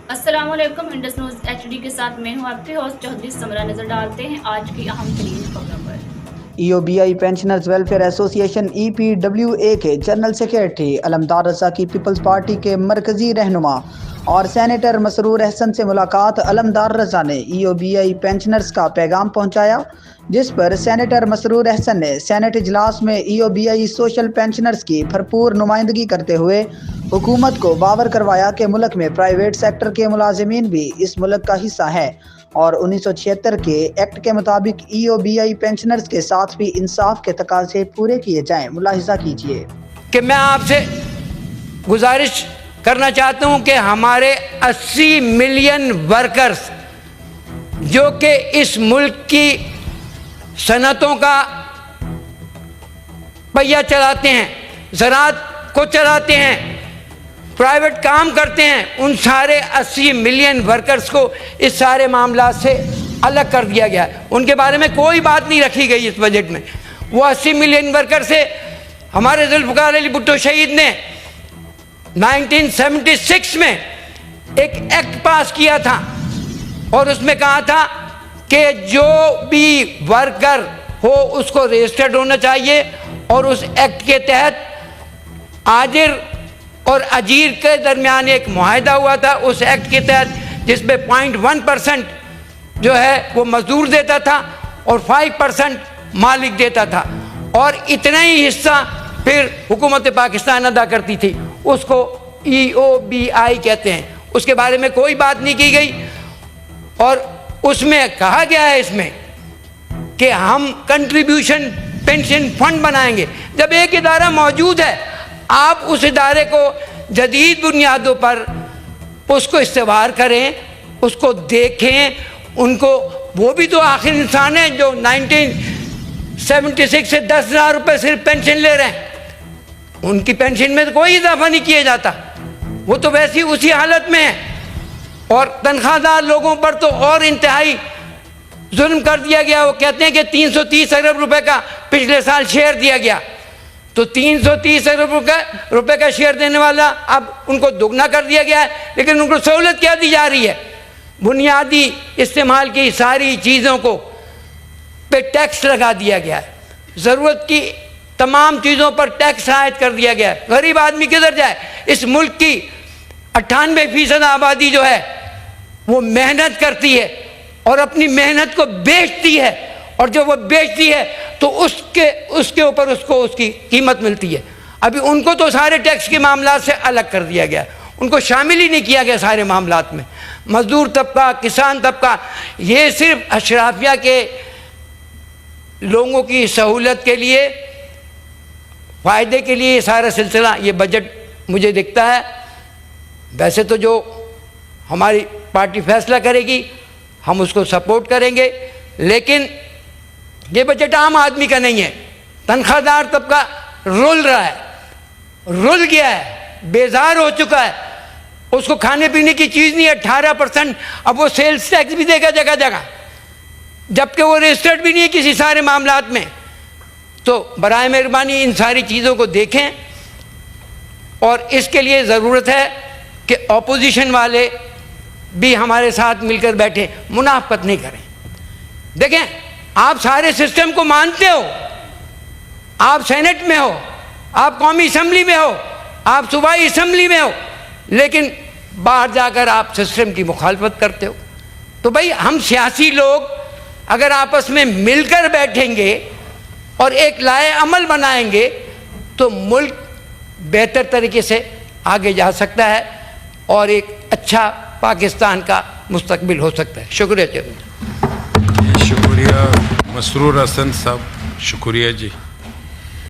अस्सलाम वालेकुम। Indus news HD के साथ मैं हूं आपके होस्ट चौधरी समरा। नजर डालते हैं आज की अहम तरीन खबरों पर। EOBI pensioners welfare association EPWA के जनरल सेक्रेटरी अलमदार रज़ा की पीपल्स पार्टी के मरकजी रहनुमा और सेनेटर मसरूर अहसन से मुलाकात। अलमदार रज़ा ने EOBI पेंशनर्स का पैगाम पहुंचाया, जिस पर सेनेटर मसरूर अहसन ने सेनेट इजलास में EOBI सोशल पेंशनर्स की भरपूर नुमाइंदगी करते हुए हुकूमत को बावर करवाया कि मुल्क में प्राइवेट सेक्टर के मुलाजिमीन भी इस मुल्क का हिस्सा है और 1976 के एक्ट के मुताबिक EOBI पेंशनर्स के साथ भी इंसाफ के तकाज़े पूरे किए जाएं। मुलाहिजा कीजिए कि मैं आपसे गुजारिश करना चाहता हूं कि हमारे 80 मिलियन वर्कर्स जो कि इस मुल्क की सनतों का पहिया चलाते हैं, ज़राअत को चलाते हैं, प्राइवेट काम करते हैं, उन सारे 80 मिलियन वर्कर्स को इस सारे मामला से अलग कर दिया गया है। उनके बारे में कोई बात नहीं रखी गई इस बजट में। वो 80 मिलियन वर्कर से हमारे जुल्फ़िकार अली भुट्टो शहीद ने 1976 में एक एक्ट पास किया था और उसमें कहा था कि जो भी वर्कर हो उसको रजिस्टर्ड होना चाहिए, और उस एक्ट के तहत आजिर और अजीर के दरमियान एक मुआहदा हुआ था उस एक्ट के तहत, जिसमें 0.1% जो है वो मजदूर देता था और 5% मालिक देता था, और इतना ही हिस्सा फिर हुकूमत पाकिस्तान अदा करती थी। उसको EOBI कहते हैं। उसके बारे में कोई बात नहीं की गई, और उसमें कहा गया है इसमें कि हम कंट्रीब्यूशन पेंशन फंड बनाएंगे। जब एक इदारा मौजूद है, आप उस इदारे को जदीद बुनियादों पर उसको इस्तेमाल करें, उसको देखें, उनको, वो भी तो आखिर इंसान है जो 1976 से 10,000 रुपये सिर्फ पेंशन ले रहे हैं। उनकी पेंशन में तो कोई इजाफा नहीं किया जाता, वो तो वैसे ही उसी हालत में है। और तनख्वाहदार लोगों पर तो और इंतहाई जुल्म कर दिया गया। वो कहते हैं कि 330 अरब रुपए का पिछले साल शेयर दिया गया, तो 330 अरब रुपए का शेयर देने वाला अब उनको दुगना कर दिया गया है, लेकिन उनको सहूलत क्या दी जा रही है? बुनियादी इस्तेमाल की सारी चीज़ों को पे टैक्स लगा दिया गया है, ज़रूरत की तमाम चीज़ों पर टैक्स आयद कर दिया गया है। गरीब आदमी किधर जाए? इस मुल्क की 98% आबादी जो है वो मेहनत करती है और अपनी मेहनत को बेचती है, और जब वो बेचती है तो उसके ऊपर उसको उसकी कीमत मिलती है। अभी उनको तो सारे टैक्स के मामला से अलग कर दिया गया, उनको शामिल ही नहीं किया गया सारे मामलात में। मजदूर तबका, किसान तबका, ये सिर्फ अशराफिया के लोगों की सहूलत के लिए, फ़ायदे के लिए सारा सिलसिला, ये बजट मुझे दिखता है। वैसे तो जो हमारी पार्टी फैसला करेगी हम उसको सपोर्ट करेंगे, लेकिन ये बजट आम आदमी का नहीं है। तनख्वाहदार तबका रुल रहा है, रुल गया है, बेजार हो चुका है। उसको खाने पीने की चीज़ नहीं है, 18%। अब वो सेल्स टैक्स भी देगा जगह जगह, जबकि वो रजिस्टर्ड भी नहीं है किसी सारे मामलात में। तो बराए मेहरबानी इन सारी चीज़ों को देखें, और इसके लिए ज़रूरत है कि ऑपोजिशन वाले भी हमारे साथ मिलकर बैठे, मुनाफकत नहीं करें। देखें, आप सारे सिस्टम को मानते हो, आप सेनेट में हो, आप कौमी असम्बली में हो, आप सूबाई असम्बली में हो, लेकिन बाहर जाकर आप सिस्टम की मुखालफत करते हो। तो भाई, हम सियासी लोग अगर आपस में मिलकर बैठेंगे और एक लाए अमल बनाएंगे तो मुल्क बेहतर तरीके से आगे जा सकता है और एक अच्छा पाकिस्तान का मुस्तकबिल हो सकता है। शुक्रिया। शुक्रिया मसरूर हसन साहब, शुक्रिया जी।